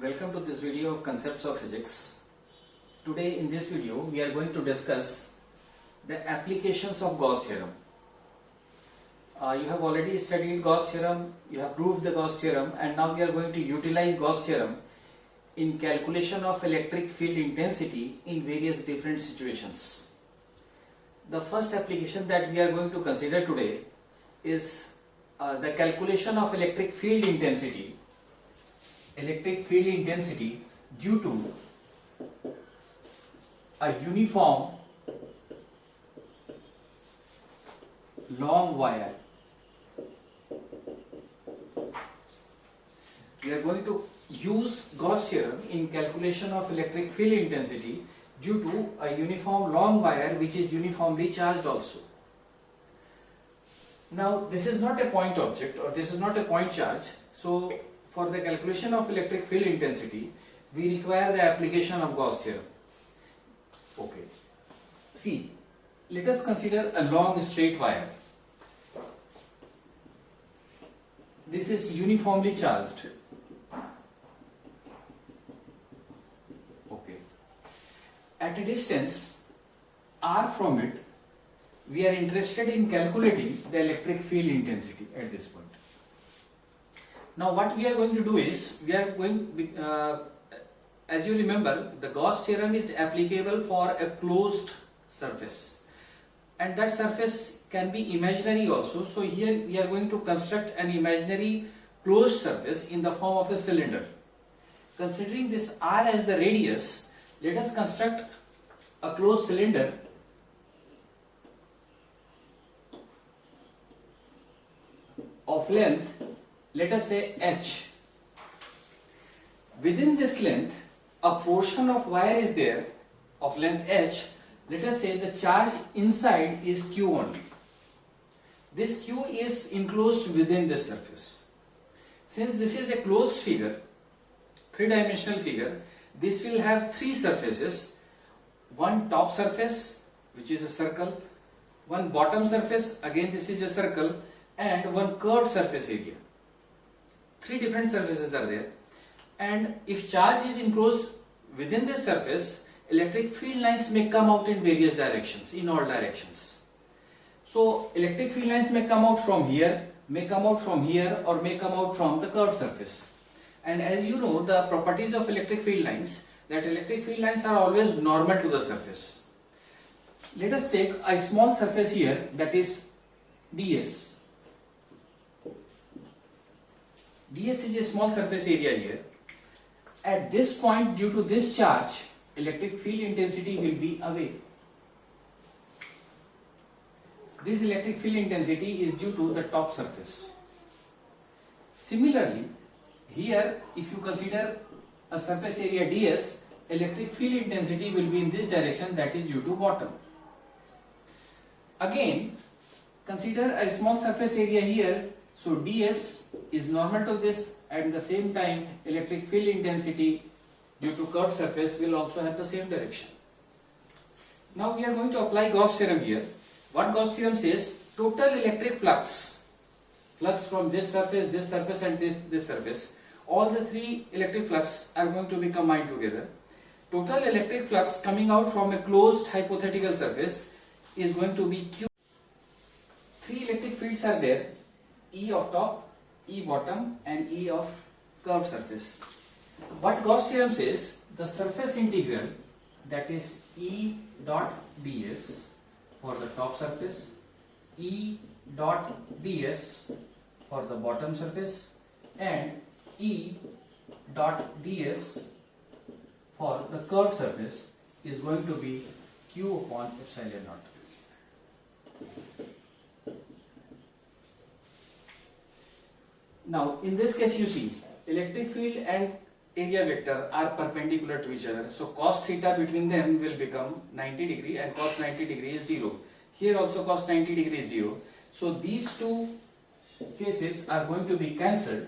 Welcome to this video of Concepts of Physics. Today in this video we are going to discuss the applications of Gauss Theorem. You have already studied Gauss Theorem, you have proved the Gauss Theorem, and now we are going to utilize Gauss Theorem in calculation of electric field intensity in various different situations. The first application that we are going to consider today is the calculation of electric field intensity due to a uniform long wire. We are going to use Gauss theorem in calculation of electric field intensity due to a uniform long wire which is uniformly charged also. Now this is not a point object, or this is not a point charge, so for the calculation of electric field intensity we require the application of Gauss theorem. Okay. See, let us consider a long straight wire. This is uniformly charged. Okay. At a distance r from it, we are interested in calculating the electric field intensity at this point. Now what we are going to do is, as you remember, the Gauss theorem is applicable for a closed surface, and that surface can be imaginary also. So here we are going to construct an imaginary closed surface in the form of a cylinder. Considering this r as the radius, let us construct a closed cylinder of length, let us say h. Within this length, a portion of wire is there of length h. Let us say the charge inside is q only. This q is enclosed within this surface. Since this is a closed figure, three-dimensional figure, this will have three surfaces: one top surface, which is a circle, one bottom surface, again this is a circle, and one curved surface area. Three different surfaces are there, and if charge is enclosed within this surface, electric field lines may come out in various directions, in all directions. So electric field lines may come out from here, may come out from here, or may come out from the curved surface. And as you know, the properties of electric field lines, that electric field lines are always normal to the surface. Let us take a small surface here, that is ds. ds is a small surface area here. At this point, due to this charge, electric field intensity will be away. This electric field intensity is due to the top surface. Similarly, here if you consider a surface area ds, electric field intensity will be in this direction, that is due to bottom. Again, consider a small surface area here, so ds is normal to this. At the same time, electric field intensity due to curved surface will also have the same direction. Now we are going to apply Gauss theorem here. What Gauss theorem says, total electric flux from this surface and this surface, all the three electric flux are going to be combined together. Total electric flux coming out from a closed hypothetical surface is going to be Q. Three electric fields are there: E of top, E bottom, and E of curved surface. What Gauss theorem says, the surface integral, that is E dot ds for the top surface, E dot ds for the bottom surface, and E dot ds for the curved surface is going to be Q upon epsilon naught. Now in this case, you see electric field and area vector are perpendicular to each other, so cos theta between them will become 90 degree, and cos 90 degree is 0. Here also cos 90 degree is 0. So these two cases are going to be cancelled,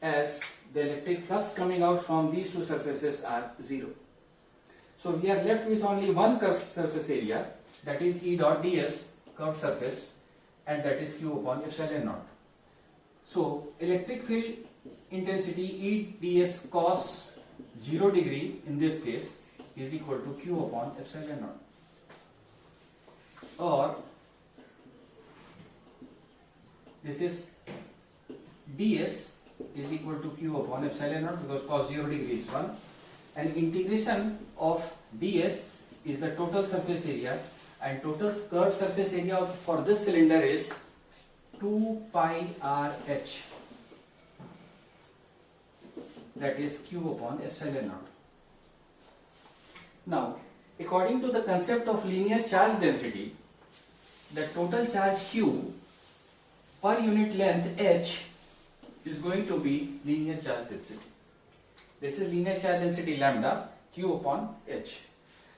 as the electric flux coming out from these two surfaces are 0. So we are left with only one curved surface area, that is E dot ds, curved surface, and that is Q upon epsilon naught. So electric field intensity E ds cos 0 degree in this case is equal to q upon epsilon naught, or this is ds is equal to q upon epsilon naught, because cos 0 degree is 1, and integration of ds is the total surface area, and total curved surface area for this cylinder is 2 pi r h, that is q upon epsilon naught. Now, according to the concept of linear charge density, the total charge q per unit length h is going to be linear charge density. This is linear charge density lambda q upon h.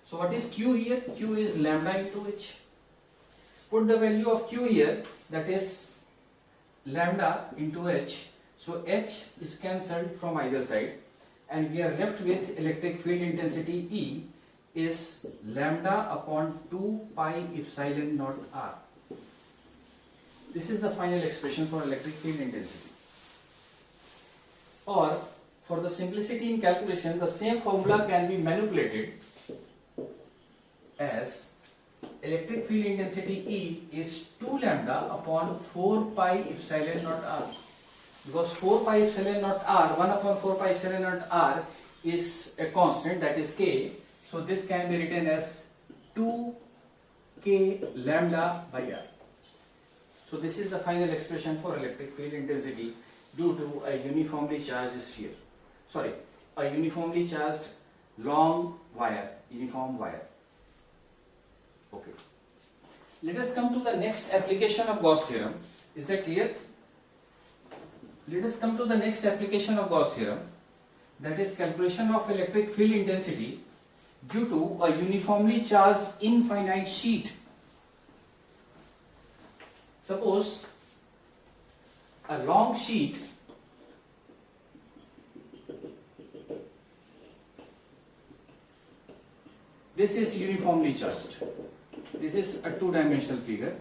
So what is q here? Q is lambda into h. Put the value of q here, that is lambda into h. So h is cancelled from either side, and we are left with electric field intensity E is lambda upon 2 pi epsilon naught r. This is the final expression for electric field intensity. Or for the simplicity in calculation, the same formula can be manipulated as electric field intensity E is 2 lambda upon 4 pi epsilon naught r. Because 4 pi epsilon naught r, 1 upon 4 pi epsilon naught r is a constant, that is k. So this can be written as 2k lambda by r. So this is the final expression for electric field intensity due to a uniformly charged sphere. Sorry, a uniformly charged long wire, uniform wire. Okay. Let us come to the next application of Gauss theorem. Is that clear? Let us come to the next application of Gauss theorem, that is calculation of electric field intensity due to a uniformly charged infinite sheet. Suppose a long sheet this is uniformly charged. This is a two-dimensional figure.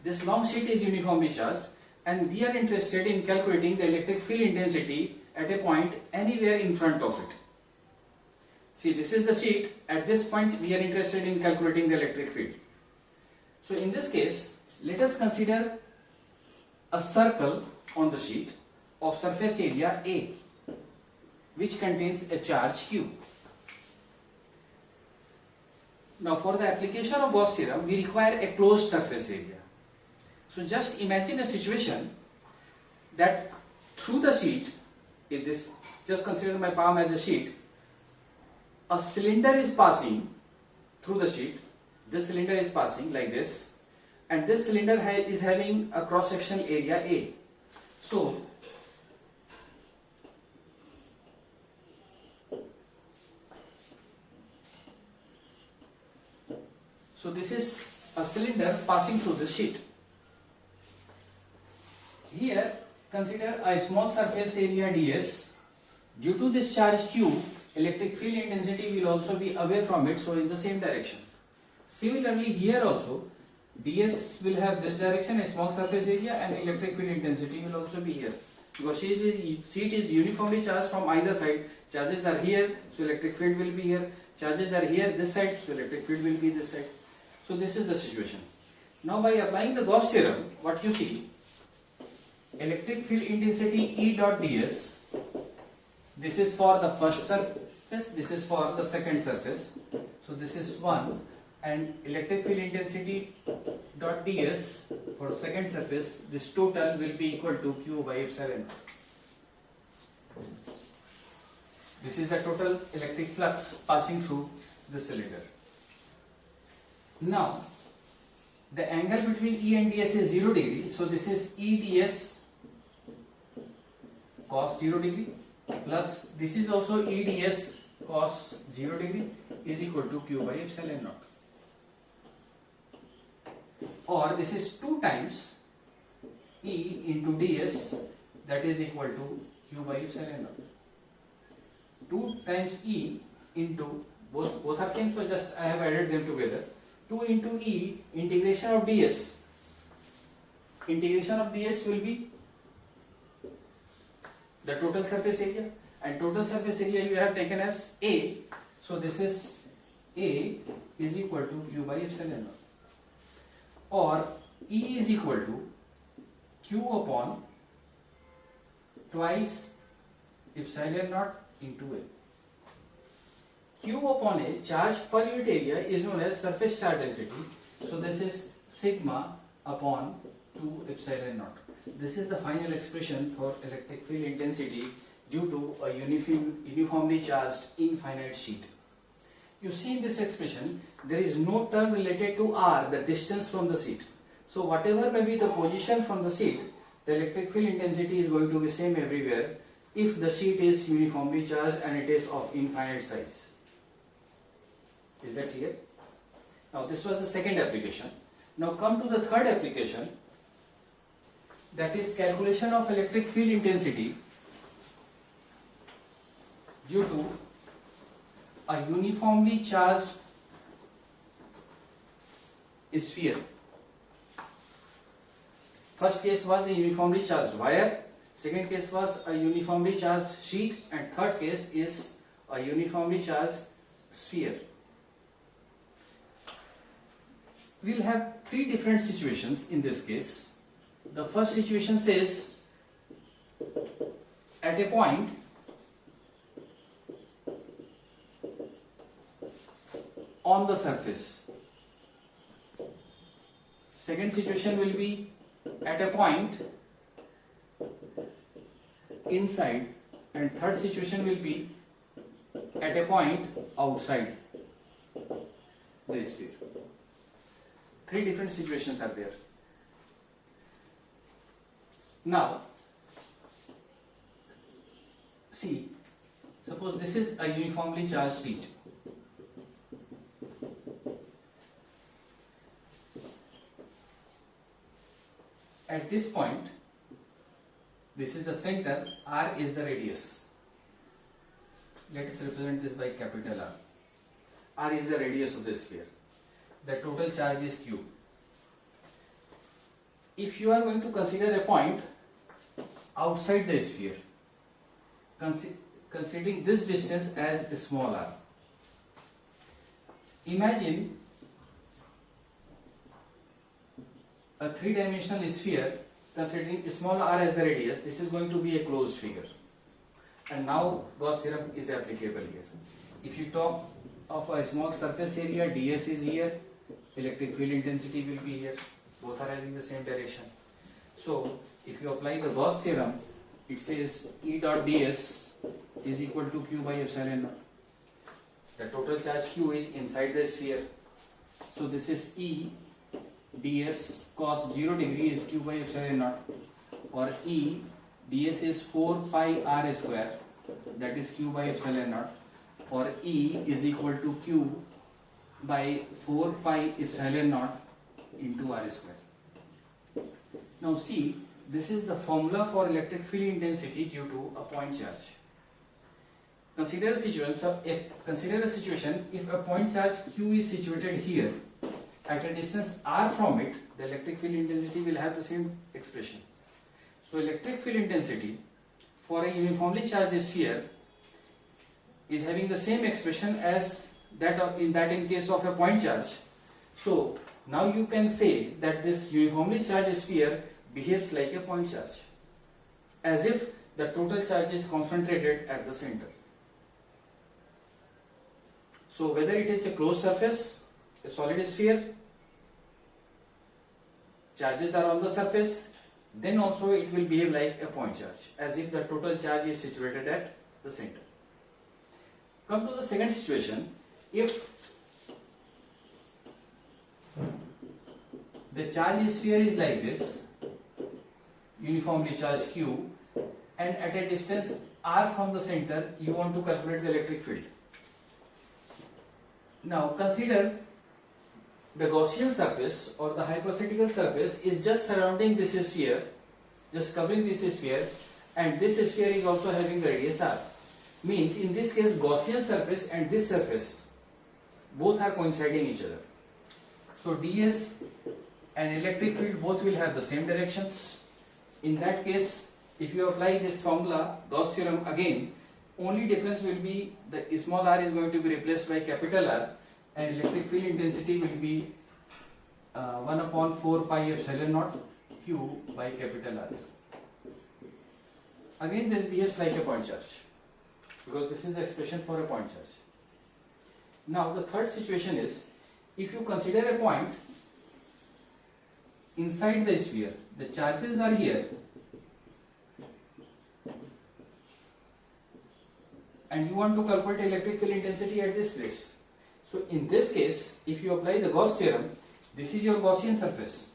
This long sheet is uniformly charged, and we are interested in calculating the electric field intensity at a point anywhere in front of it. See, this is the sheet. At this point, we are interested in calculating the electric field. So in this case, let us consider a circle on the sheet of surface area A, which contains a charge Q. Now for the application of Gauss theorem, we require a closed surface area. So just imagine a situation that through the sheet, if this, just consider my palm as a sheet, a cylinder is passing through the sheet. This cylinder is passing like this, and this cylinder is having a cross-sectional area A. So this is a cylinder passing through the sheet. Here consider a small surface area ds. Due to this charge q, electric field intensity will also be away from it, so in the same direction. Similarly here also, ds will have this direction, a small surface area, and electric field intensity will also be here. Because sheet is uniformly charged from either side. Charges are here, so electric field will be here. Charges are here this side, so electric field will be this side. So this is the situation. Now by applying the Gauss theorem, what you see, electric field intensity E dot ds, this is for the first surface, this is for the second surface. So this is 1, and electric field intensity dot ds for the second surface, this total will be equal to q by epsilon. This is the total electric flux passing through the cylinder. Now, the angle between E and ds is 0 degree, so this is E ds cos 0 degree plus this is also E ds cos 0 degree is equal to q by epsilon naught. Or this is 2 times E into ds, that is equal to q by epsilon naught. 2 times E into, both are same, so just I have added them together. 2 into E integration of ds. Integration of ds will be the total surface area, and total surface area you have taken as A. So this is A is equal to Q by epsilon naught, or E is equal to Q upon twice epsilon naught into A. Q upon A, charge per unit area, is known as surface charge density. So this is sigma upon 2 epsilon naught. This is the final expression for electric field intensity due to a uniformly charged infinite sheet. You see in this expression, there is no term related to R, the distance from the sheet. So whatever may be the position from the sheet, the electric field intensity is going to be same everywhere if the sheet is uniformly charged and it is of infinite size. Is that clear? Now this was the second application. Now come to the third application, that is calculation of electric field intensity due to a uniformly charged sphere. First case was a uniformly charged wire, second case was a uniformly charged sheet, and third case is a uniformly charged sphere. We will have three different situations in this case. The first situation says, at a point on the surface. Second situation will be at a point inside, and third situation will be at a point outside the sphere. Three different situations are there. Now, see, suppose this is a uniformly charged sheet. At this point, this is the center, R is the radius. Let us represent this by capital R. R is the radius of the sphere. The total charge is Q. If you are going to consider a point outside the sphere, considering this distance as small r, imagine a three-dimensional sphere considering small r as the radius. This is going to be a closed figure, and now Gauss theorem is applicable here. If you talk of a small surface area, ds is here, electric field intensity will be here, both are having the same direction. So if you apply the Gauss theorem, it says E dot ds is equal to Q by epsilon naught. The total charge Q is inside the sphere, so this is E ds cos 0 degree is Q by epsilon naught, or E ds is 4 pi r square, that is Q by epsilon naught, or E is equal to Q by 4 pi epsilon naught into r square. Now see, this is the formula for electric field intensity due to a point charge. Consider a situation if a point charge Q is situated here at a distance r from it, the electric field intensity will have the same expression. So electric field intensity for a uniformly charged sphere is having the same expression as that in case of a point charge. So now you can say that this uniformly charged sphere behaves like a point charge, as if the total charge is concentrated at the center. So whether it is a closed surface, a solid sphere, charges are on the surface, then also it will behave like a point charge, as if the total charge is situated at the center. Come to the second situation. If the charge sphere is like this, uniformly charged Q, and at a distance r from the center, you want to calculate the electric field. Now consider the Gaussian surface or the hypothetical surface is just surrounding this sphere, just covering this sphere, and this sphere is also having the radius r. Means in this case Gaussian surface and this surface both are coinciding each other. So ds and electric field both will have the same directions. In that case, if you apply this formula, Gauss theorem again, only difference will be the small r is going to be replaced by capital R, and electric field intensity will be 1 upon 4 pi epsilon naught q by capital R. Again this behaves like a point charge, because this is the expression for a point charge. Now the third situation is, if you consider a point inside the sphere, the charges are here, and you want to calculate electric field intensity at this place. So in this case, if you apply the Gauss theorem, this is your Gaussian surface,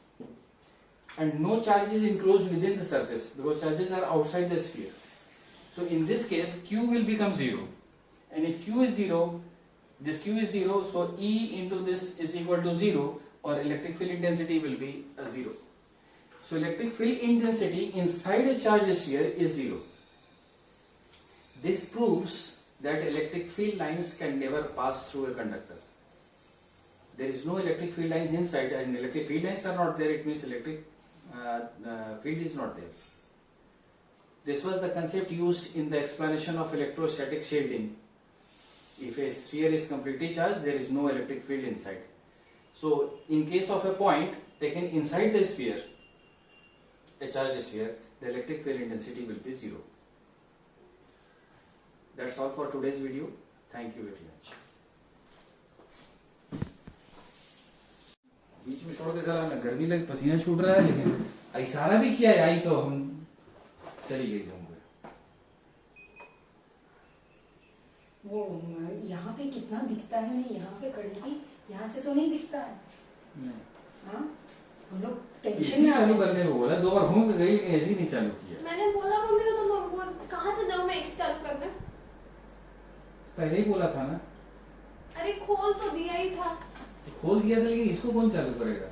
and no charge is enclosed within the surface because charges are outside the sphere. So in this case, q will become 0, and if q is 0, this q is 0, so E into this is equal to 0, or electric field intensity will be 0. So electric field intensity inside a charged sphere is 0. This proves that electric field lines can never pass through a conductor. There is no electric field lines inside, and electric field lines are not there, it means electric field is not there. This was the concept used in the explanation of electrostatic shielding. If a sphere is completely charged, there is no electric field inside. So in case of a point taken inside the sphere, a charged sphere, the electric field intensity will be 0. That's all for today's video. Thank you very much. बीच में छोड़ के चला मैं, गर्मी लग, पसीना छूट रहा है, लेकिन इशारा भी किया है, आई तो हम चली गई होंगे। वो यहाँ पे कितना दिखता है, मैं यहाँ पे खड़ी थी, यहाँ से तो नहीं दिखता है। नहीं। हाँ, हम लोग टेंशन में चालू करने को बोला, 2 बार घूम गई लेकिन ऐसे ही नहीं चालू किया। मैंने बोला मम्मी को, तो कहाँ से जाऊँ मैं एसी चालू करने? पहले ही बोला था ना। अरे खोल तो दिया ही था। खोल दिया था, लेकिन इसको कौन चालू करेगा?